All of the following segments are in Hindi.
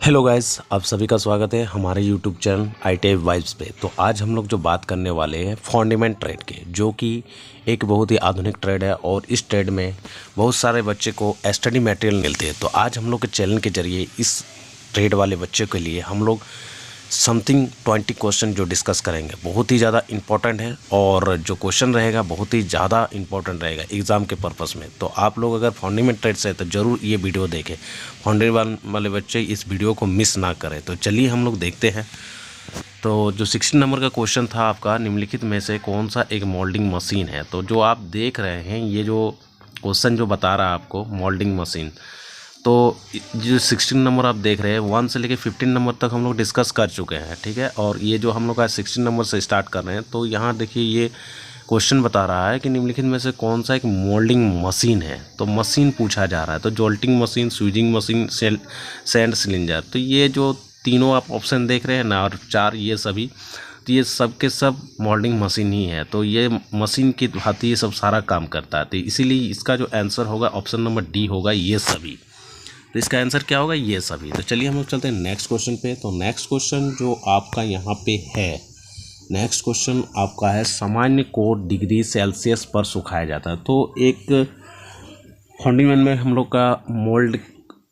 हेलो गाइस, आप सभी का स्वागत है हमारे यूट्यूब चैनल ITI वाइब्स पे। तो आज हम लोग जो बात करने वाले हैं फंडामेंट ट्रेड के, जो कि एक बहुत ही आधुनिक ट्रेड है और इस ट्रेड में बहुत सारे बच्चे को स्टडी मटेरियल मिलते हैं। तो आज हम लोग के चैनल के जरिए इस ट्रेड वाले बच्चे के लिए हम लोग समथिंग 20 क्वेश्चन जो डिस्कस करेंगे, बहुत ही ज़्यादा इंपॉर्टेंट है और जो क्वेश्चन रहेगा बहुत ही ज़्यादा इंपॉर्टेंट रहेगा एग्ज़ाम के पर्पस में। तो आप लोग अगर फंडामेंट ट्रेड से है तो ज़रूर ये वीडियो देखें, फंडामेंट वाले बच्चे इस वीडियो को मिस ना करें। तो चलिए हम लोग देखते हैं। तो जो 16 नंबर का क्वेश्चन था आपका, निम्नलिखित में से कौन सा एक मोल्डिंग मशीन है। तो जो आप देख रहे हैं, ये जो क्वेश्चन जो बता रहा है आपको मोल्डिंग मशीन, तो जो 16 नंबर आप देख रहे हैं 1 से लेकर 15 नंबर तक हम लोग डिस्कस कर चुके हैं, ठीक है। और ये जो हम लोग आज 16 नंबर से स्टार्ट कर रहे हैं, तो यहाँ देखिए ये क्वेश्चन बता रहा है कि निम्नलिखित में से कौन सा एक मोल्डिंग मशीन है। तो मशीन पूछा जा रहा है, तो jolting machine, स्वीजिंग machine, sand cylinder. तो ये जो तीनों आप ऑप्शन देख रहे हैं ना, और 4 ये सभी, तो ये सब के सब मोल्डिंग मशीन ही है। तो ये मशीन की भांति ये सब सारा काम करता है। तो इसीलिए इसका जो आंसर होगा ऑप्शन नंबर डी होगा, ये सभी। तो इसका आंसर क्या होगा, ये सभी। तो चलिए हम लोग चलते हैं नेक्स्ट क्वेश्चन पे। तो नेक्स्ट क्वेश्चन जो आपका यहाँ पे है, नेक्स्ट क्वेश्चन आपका है सामान्य कोर डिग्री सेल्सियस पर सुखाया जाता है। तो एक फंडामेंट में हम लोग का मोल्ड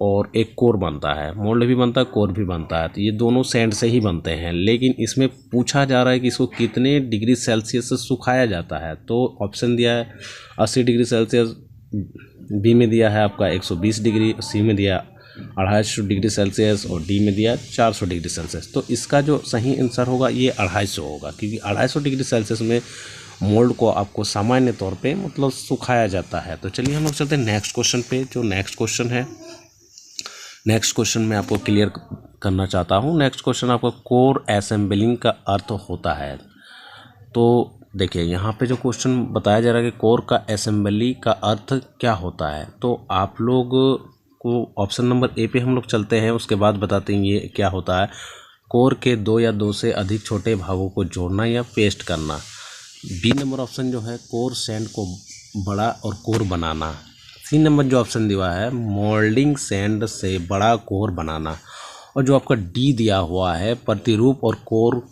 और एक कोर बनता है, मोल्ड भी बनता है, कोर भी बनता है। तो ये दोनों सैंड से ही बनते हैं, लेकिन इसमें पूछा जा रहा है कि इसको कितने डिग्री सेल्सियस से सुखाया जाता है। तो ऑप्शन दिया है 80 डिग्री सेल्सियस, बी में दिया है आपका 120 डिग्री, सी में दिया 250 डिग्री सेल्सियस और डी में दिया 400 डिग्री सेल्सियस। तो इसका जो सही आंसर होगा ये 250 होगा, क्योंकि 250 डिग्री सेल्सियस में मोल्ड को आपको सामान्य तौर पे मतलब सुखाया जाता है। तो चलिए हम लोग चलते हैं नेक्स्ट क्वेश्चन पे। जो नेक्स्ट क्वेश्चन है, नेक्स्ट क्वेश्चन मैं आपको क्लियर करना चाहता हूँ। नेक्स्ट क्वेश्चन आपका कोर असेंबलिंग का अर्थ होता है। तो देखिए यहाँ पे जो क्वेश्चन बताया जा रहा है कि कोर का असेंबली का अर्थ क्या होता है। तो आप लोग को ऑप्शन नंबर ए पे हम लोग चलते हैं, उसके बाद बताते हैं ये क्या होता है। कोर के 2 या 2 से अधिक छोटे भागों को जोड़ना या पेस्ट करना। बी नंबर ऑप्शन जो है कोर सैंड को बड़ा और कोर बनाना। सी नंबर जो ऑप्शन दिया है मोल्डिंग सैंड से बड़ा कोर बनाना। और जो आपका डी दिया हुआ है प्रतिरूप और कोर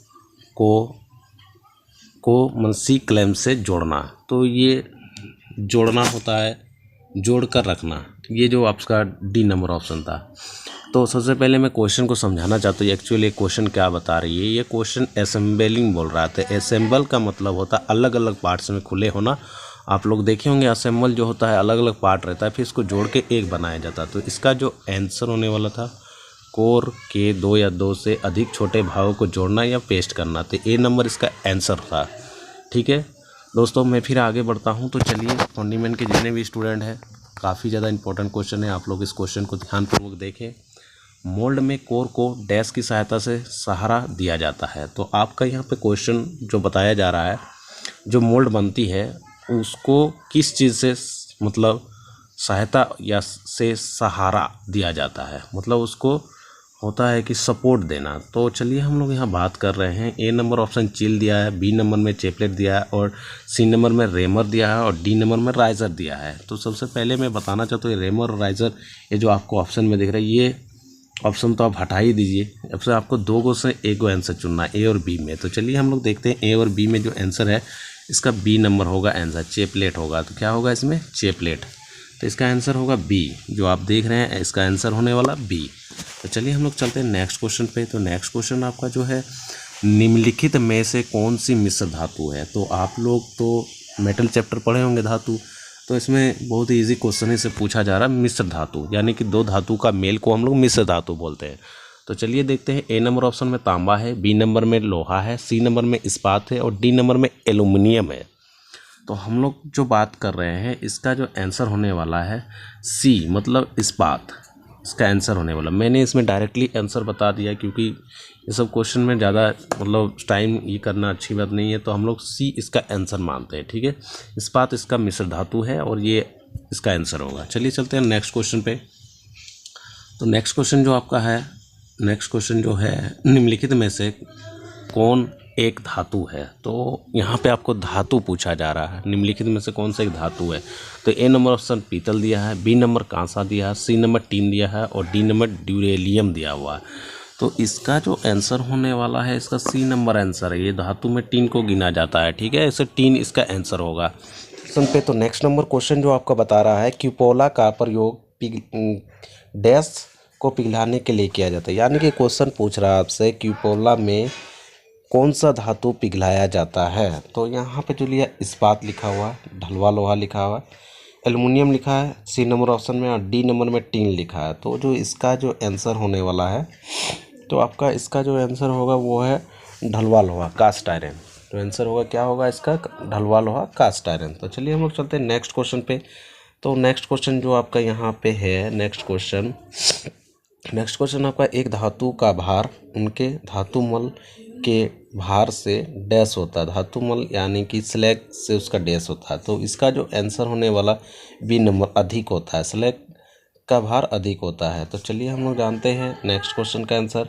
को मनसी क्लैम से जोड़ना। तो ये जोड़ना होता है, जोड़ कर रखना। ये जो आपका डी नंबर ऑप्शन था। तो सबसे पहले मैं क्वेश्चन को समझाना चाहता हूँ एक्चुअली क्वेश्चन क्या बता रही है। ये क्वेश्चन असेंबलिंग बोल रहा था। असेंबल का मतलब होता है अलग अलग पार्ट्स में खुले होना। आप लोग देखे होंगे असेंबल जो होता है अलग अलग पार्ट रहता है, फिर इसको जोड़ के एक बनाया जाता है। तो इसका जो आंसर होने वाला था कोर के 2 या 2 से अधिक छोटे भागों को जोड़ना या पेस्ट करना। तो ए नंबर इसका आंसर था, ठीक है दोस्तों। मैं फिर आगे बढ़ता हूं। तो चलिए फंडामेंट के जितने भी स्टूडेंट हैं, काफ़ी ज़्यादा इंपॉर्टेंट क्वेश्चन है, आप लोग इस क्वेश्चन को ध्यानपूर्वक देखें। मोल्ड में कोर को डैश की सहायता से सहारा दिया जाता है। तो आपका यहाँ पे क्वेश्चन जो बताया जा रहा है, जो मोल्ड बनती है उसको किस चीज़ से मतलब सहायता या से सहारा दिया जाता है, मतलब उसको होता है कि सपोर्ट देना। तो चलिए हम लोग यहाँ बात कर रहे हैं। ए नंबर ऑप्शन चिल दिया है, बी नंबर में चेपलेट दिया है, और सी नंबर में रेमर दिया है, और डी नंबर में राइजर दिया है। तो सबसे पहले मैं बताना चाहता हूँ रेमर और राइजर, ये जो आपको ऑप्शन में दिख रहा है, ये ऑप्शन तो आप हटा ही दीजिए। अब से आपको 2 गो से एक गो आंसर चुनना है, ए और बी में। तो चलिए हम लोग देखते हैं ए और बी में जो आंसर है इसका बी नंबर होगा आंसर, चेपलेट होगा। तो क्या होगा इसमें, चेपलेट। तो इसका आंसर होगा बी, जो आप देख रहे हैं इसका आंसर होने वाला बी। तो चलिए हम लोग चलते हैं नेक्स्ट क्वेश्चन पे। तो नेक्स्ट क्वेश्चन आपका जो है निम्नलिखित में से कौन सी मिश्र धातु है। तो आप लोग तो मेटल चैप्टर पढ़े होंगे धातु, तो इसमें बहुत ही ईजी क्वेश्चन ही से पूछा जा रहा है मिश्र धातु, यानी कि 2 धातु का मेल को हम लोग मिश्र धातु बोलते हैं। तो चलिए देखते हैं। ए नंबर ऑप्शन में तांबा है, बी नंबर में लोहा है, सी नंबर में इस्पात है, और डी नंबर में एल्युमिनियम है। तो हम लोग जो बात कर रहे हैं इसका जो आंसर होने वाला है सी, मतलब इस्पात, इसका आंसर होने वाला। मैंने इसमें डायरेक्टली आंसर बता दिया, क्योंकि ये सब क्वेश्चन में ज़्यादा मतलब टाइम ये करना अच्छी बात नहीं है। तो हम लोग सी इसका आंसर मानते हैं, ठीक है। इस्पात इसका मिश्र धातु है और ये इसका आंसर होगा। चलिए चलते हैं नेक्स्ट क्वेश्चन पे। तो नेक्स्ट क्वेश्चन जो आपका है, नेक्स्ट क्वेश्चन जो है निम्नलिखित में से कौन एक धातु है। तो यहाँ पे आपको धातु पूछा जा रहा है, निम्नलिखित में से कौन सा एक धातु है। तो ए नंबर ऑप्शन पीतल दिया है, बी नंबर कांसा दिया है, सी नंबर टीन दिया है और डी नंबर ड्यूरेलियम दिया हुआ है। तो इसका जो आंसर होने वाला है इसका सी नंबर आंसर है। ये धातु में टीन को गिना जाता है, ठीक है, इसे टीन इसका आंसर होगा। क्वेश्चन पे तो नेक्स्ट नंबर क्वेश्चन जो आपका बता रहा है क्यूपोला का प्रयोग डैश को पिघलाने के लिए किया जाता है। यानी कि क्वेश्चन पूछ रहा है आपसे क्यूपोला में कौन सा धातु पिघलाया जाता है। तो यहाँ पे जो लिया इस्पात लिखा हुआ है, ढलवा लोहा लिखा हुआ है, एल्युमिनियम लिखा है सी नंबर ऑप्शन में और डी नंबर में टीन लिखा है। तो जो इसका जो आंसर होने वाला है तो आपका इसका जो आंसर होगा वो है ढलवा लोहा, कास्ट आयरन। तो आंसर होगा क्या होगा इसका, ढलवा लोहा, कास्ट आयरन। तो चलिए हम लोग चलते हैं नेक्स्ट क्वेश्चन पे। तो नेक्स्ट क्वेश्चन जो आपका यहाँ पे है नेक्स्ट क्वेश्चन आपका एक धातु का भार उनके धातुमल के भार से डैश होता है। धातुमल यानी कि स्लैग से उसका डैश होता है। तो इसका जो आंसर होने वाला बी नंबर अधिक होता है, स्लैग का भार अधिक होता है। तो चलिए हम लोग जानते हैं नेक्स्ट क्वेश्चन का आंसर।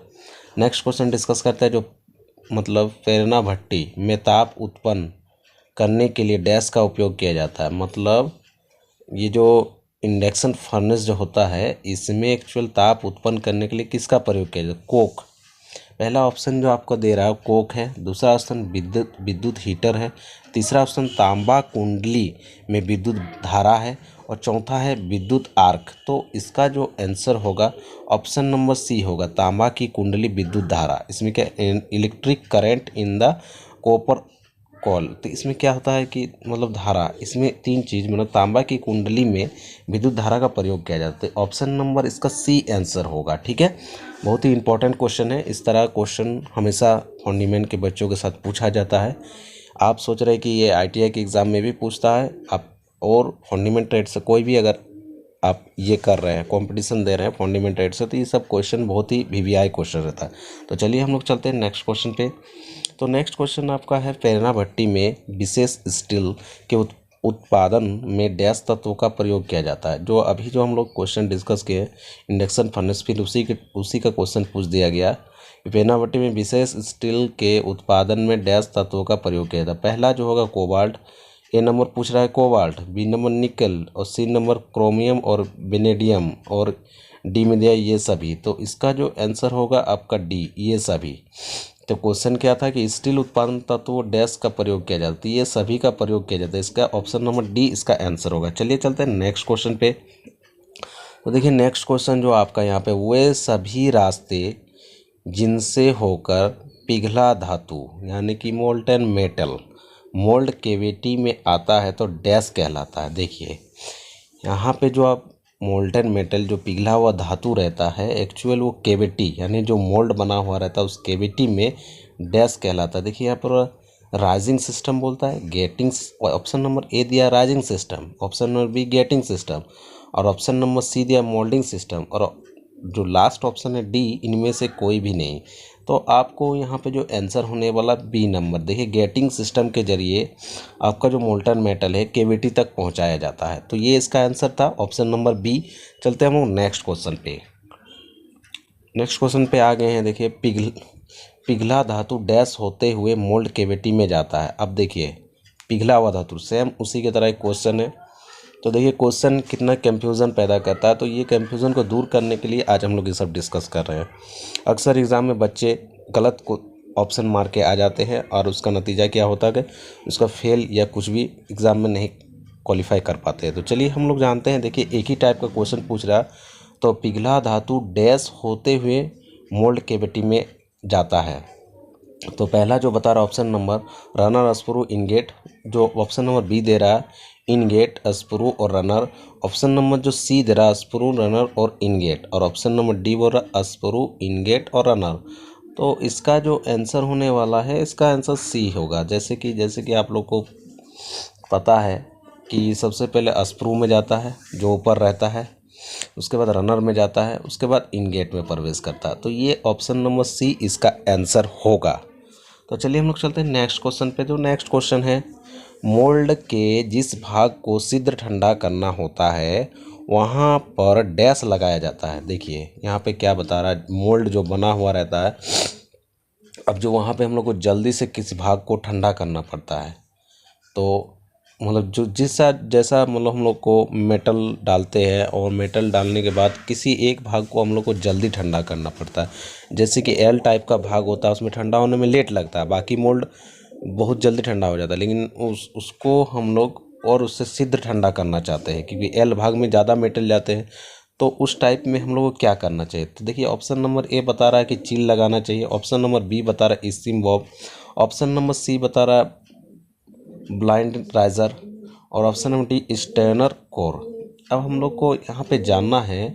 नेक्स्ट क्वेश्चन डिस्कस करते हैं जो मतलब प्रेरणा भट्टी में ताप उत्पन्न करने के लिए डैश का उपयोग किया जाता है। मतलब ये जो इंडक्शन फर्नेस जो होता है इसमें एक्चुअल ताप उत्पन्न करने के लिए किसका प्रयोग किया जाता है, कोक। पहला ऑप्शन जो आपको दे रहा है कोक है, दूसरा ऑप्शन विद्युत हीटर है, तीसरा ऑप्शन तांबा कुंडली में विद्युत धारा है और चौथा है विद्युत आर्क। तो इसका जो आंसर होगा ऑप्शन नंबर सी होगा, तांबा की कुंडली विद्युत धारा। इसमें क्या, electric current in the copper call. तो इसमें क्या होता है कि मतलब धारा, इसमें तीन चीज़ मतलब तांबा की कुंडली में विद्युत धारा का प्रयोग किया जाता है। ऑप्शन नंबर इसका सी आंसर होगा, ठीक है। बहुत ही इंपॉर्टेंट क्वेश्चन है। इस तरह क्वेश्चन हमेशा फॉन्डीमेंट के बच्चों के साथ पूछा जाता है। आप सोच रहे हैं कि ये ITI के एग्ज़ाम में भी पूछता है, आप और फॉन्डीमेंट ट्रेड से कोई भी अगर आप ये कर रहे हैं, कंपटीशन दे रहे हैं फॉन्डीमेंट ट्रेड से, तो ये सब क्वेश्चन बहुत ही VVI क्वेश्चन रहता है। तो चलिए हम लोग चलते हैं नेक्स्ट क्वेश्चन पे। तो नेक्स्ट क्वेश्चन आपका है प्रेरणा भट्टी में विशेष स्टील के उत्पादन में डैश तत्वों का प्रयोग किया जाता है। जो अभी जो हम लोग क्वेश्चन डिस्कस किए इंडक्शन फर्नेस, फिर उसी का क्वेश्चन पूछ दिया गया। प्रेरणा भट्टी में विशेष स्टील के उत्पादन में डैश तत्वों का प्रयोग किया जाता है। पहला जो होगा कोबाल्ट, ए नंबर पूछ रहा है कोबाल्ट, बी नंबर निकल और सी नंबर क्रोमियम और वेनेडियम और डी में दिया ये सभी। तो इसका जो आंसर होगा आपका डी, ये सभी। तो क्वेश्चन क्या था कि स्टील उत्पादन तत्व डैश का प्रयोग किया जाता है, ये सभी का प्रयोग किया जाता है। इसका ऑप्शन नंबर डी इसका आंसर होगा। चलिए चलते हैं नेक्स्ट क्वेश्चन पे। तो देखिए नेक्स्ट क्वेश्चन जो आपका यहाँ पे, वे सभी रास्ते जिनसे होकर पिघला धातु यानी कि मोल्टन मेटल मोल्ड कैविटी में आता है तो डैश कहलाता है। देखिए यहाँ पे जो आप मोल्टन मेटल जो पिघला हुआ धातु रहता है एक्चुअल वो कैविटी यानी जो मोल्ड बना हुआ रहता है उस कैविटी में डैश कहलाता है। देखिए यहाँ पर राइजिंग सिस्टम बोलता है, गेटिंग, ऑप्शन नंबर ए दिया rising system, option number be getting system और ऑप्शन नंबर सी दिया मोल्डिंग सिस्टम और जो लास्ट ऑप्शन है डी, इनमें से कोई भी नहीं। तो आपको यहाँ पे जो आंसर होने वाला बी नंबर, देखिए गेटिंग सिस्टम के जरिए आपका जो मोल्टन मेटल है कैविटी तक पहुँचाया जाता है। तो ये इसका आंसर था ऑप्शन नंबर बी। चलते हम लोग नेक्स्ट क्वेश्चन पे। नेक्स्ट क्वेश्चन पे आ गए हैं। देखिए पिघला धातु डैश होते हुए मोल्ड कैविटी में जाता है। अब देखिए पिघला हुआ धातु सेम उसी की तरह एक क्वेश्चन है। तो देखिए क्वेश्चन कितना कंफ्यूजन पैदा करता है। तो ये कंफ्यूजन को दूर करने के लिए आज हम लोग ये सब डिस्कस कर रहे हैं। अक्सर एग्ज़ाम में बच्चे गलत को ऑप्शन मार के आ जाते हैं और उसका नतीजा क्या होता है कि उसका फेल या कुछ भी एग्ज़ाम में नहीं क्वालिफाई कर पाते हैं। तो चलिए हम लोग जानते हैं। देखिए एक ही टाइप का क्वेश्चन पूछ रहा, तो पिघला धातु डैश होते हुए मोल्ड कैविटी में जाता है। तो पहला जो बता रहा option number runner, screw, ingot. जो ऑप्शन नंबर बी दे रहा है इनगेट, स्क्रू और रनर। ऑप्शन नंबर जो सी दे रहा है स्क्रू, रनर और इनगेट और ऑप्शन नंबर डी बोल रहा है स्क्रू, इनगेट और रनर। तो इसका जो आंसर होने वाला है इसका आंसर सी होगा। जैसे कि आप लोग को पता है कि सबसे पहले स्क्रू में जाता है जो ऊपर रहता है, उसके बाद रनर में जाता है, उसके बाद इनगेट में प्रवेश करता है। तो ये ऑप्शन नंबर सी इसका आंसर होगा। तो चलिए हम लोग चलते हैं नेक्स्ट क्वेश्चन पे। जो नेक्स्ट क्वेश्चन है, मोल्ड के जिस भाग को शीघ्र ठंडा करना होता है वहाँ पर डैश लगाया जाता है। देखिए यहाँ पे क्या बता रहा है, मोल्ड जो बना हुआ रहता है अब जो वहाँ पे हम लोग को जल्दी से किसी भाग को ठंडा करना पड़ता है, तो मतलब जो जैसा मतलब हम लोग को मेटल डालते हैं और मेटल डालने के बाद किसी एक भाग को हम लोग को जल्दी ठंडा करना पड़ता है। जैसे कि एल टाइप का भाग होता है, उसमें ठंडा होने में लेट लगता है, बाकी मोल्ड बहुत जल्दी ठंडा हो जाता है, लेकिन उसको हम लोग और उससे शीघ्र ठंडा करना चाहते हैं क्योंकि एल भाग में ज़्यादा मेटल जाते हैं। तो उस टाइप में हम लोग को क्या करना चाहिए, तो देखिए ऑप्शन नंबर ए बता रहा है कि चिल लगाना चाहिए, ऑप्शन नंबर बी बता रहा है steam bob, option number C बता रहा है ब्लाइंड राइजर, और option number D strainer core. अब हम लोग को यहाँ पे जानना है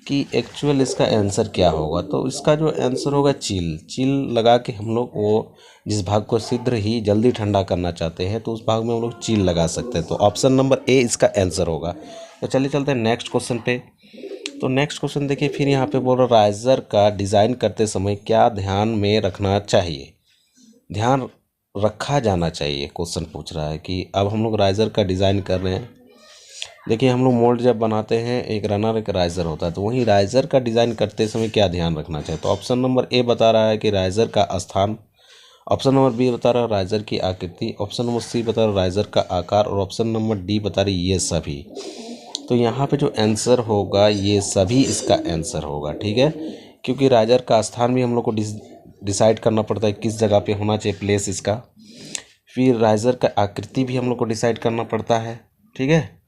कि एक्चुअल इसका आंसर क्या होगा। तो इसका जो आंसर होगा चिल लगा के हम लोग वो जिस भाग को शीघ्र ही जल्दी ठंडा करना चाहते हैं तो उस भाग में हम लोग चिल लगा सकते हैं। तो ऑप्शन नंबर ए इसका आंसर होगा। तो चलिए चलते हैं नेक्स्ट क्वेश्चन पे। तो नेक्स्ट क्वेश्चन देखिए, फिर यहाँ पे बोल रहा राइजर का डिज़ाइन करते समय क्या ध्यान में रखना चाहिए, ध्यान रखा जाना चाहिए। क्वेश्चन पूछ रहा है कि अब हम लोग राइजर का डिज़ाइन कर रहे हैं। देखिए हम लोग मोल्ड जब बनाते हैं एक रनर एक राइजर होता है, तो वहीं राइजर का डिज़ाइन करते समय क्या ध्यान रखना चाहिए। तो ऑप्शन नंबर ए बता रहा है कि राइजर का स्थान, ऑप्शन नंबर बी बता रहा है राइजर की आकृति, ऑप्शन नंबर सी बता रहा है राइजर का आकार, और ऑप्शन नंबर डी बता रही ये सभी। तो यहाँ पे जो आंसर होगा ये सभी इसका आंसर होगा, ठीक है, क्योंकि राइजर का स्थान भी हम लोग को डिसाइड करना पड़ता है किस जगह पे होना चाहिए प्लेस इसका। फिर राइजर का आकृति भी हम लोग को डिसाइड करना पड़ता है, ठीक है,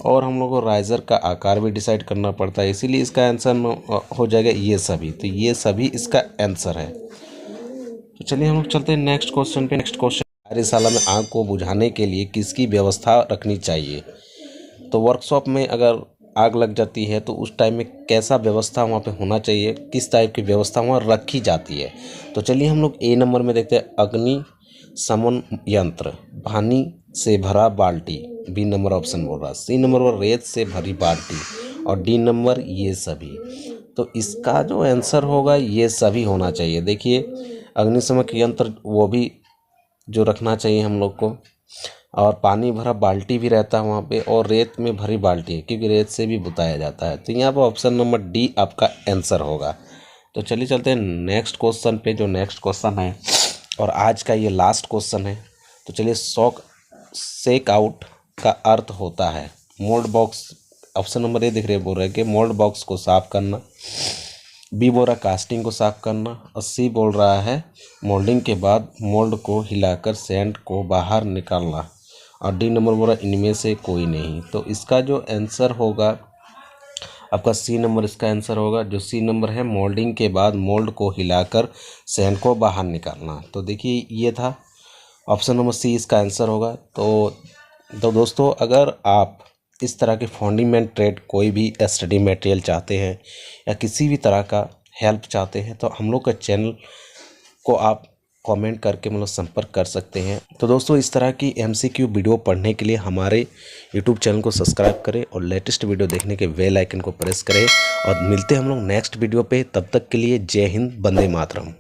और हम लोग को राइजर का आकार भी डिसाइड करना पड़ता है, इसीलिए इसका आंसर हो जाएगा ये सभी। तो ये सभी इसका आंसर है। तो चलिए हम लोग चलते हैं नेक्स्ट क्वेश्चन पे। नेक्स्ट क्वेश्चन, कार्यशाला में आग को बुझाने के लिए किसकी व्यवस्था रखनी चाहिए। तो वर्कशॉप में अगर आग लग जाती है तो उस टाइम में कैसा व्यवस्था वहाँ पे होना चाहिए, किस टाइप की व्यवस्था वहाँ रखी जाती है। तो चलिए हम लोग ए नंबर में देखते हैं, अग्नि शमन यंत्र, पानी से भरा बाल्टी, बी नंबर ऑप्शन बोल रहा है, सी नंबर पर रेत से भरी बाल्टी, और डी नंबर ये सभी। तो इसका जो आंसर होगा ये सभी होना चाहिए। देखिए अग्निशमन यंत्र वो भी जो रखना चाहिए हम लोग को, और पानी भरा बाल्टी भी रहता है वहाँ पे, और रेत में भरी बाल्टी है क्योंकि रेत से भी बुताया जाता है। तो यहाँ पर ऑप्शन नंबर डी आपका आंसर होगा। तो चलिए चलते हैं नेक्स्ट क्वेश्चन पे। जो नेक्स्ट क्वेश्चन है और आज का ये लास्ट क्वेश्चन है। तो चलिए शेक आउट का अर्थ होता है mould box, option number A दिख रहे बोल रहे हैं कि मोल्ड बॉक्स को साफ करना, बी बोल रहा कास्टिंग को साफ करना, और सी बोल रहा है मोल्डिंग के बाद मोल्ड को हिलाकर सैंड को बाहर निकालना, और डी नंबर बोल रहा इनमें से कोई नहीं। तो इसका जो आंसर होगा आपका सी नंबर इसका आंसर होगा। जो सी नंबर है मोल्डिंग के बाद मोल्ड को हिलाकर सैंड को बाहर निकालना। तो देखिए ये था ऑप्शन नंबर सी इसका आंसर होगा। तो दोस्तों अगर आप इस तरह के फंडामेंटल ट्रेड कोई भी स्टडी मटेरियल चाहते हैं या किसी भी तरह का हेल्प चाहते हैं तो हम लोग का चैनल को आप कमेंट करके मतलब संपर्क कर सकते हैं। तो दोस्तों इस तरह की MCQ वीडियो पढ़ने के लिए हमारे YouTube चैनल को सब्सक्राइब करें और लेटेस्ट वीडियो देखने के बेल आइकन को प्रेस करें, और मिलते हैं हम लोग नेक्स्ट वीडियो पे। तब तक के लिए जय हिंद, वंदे मातरम।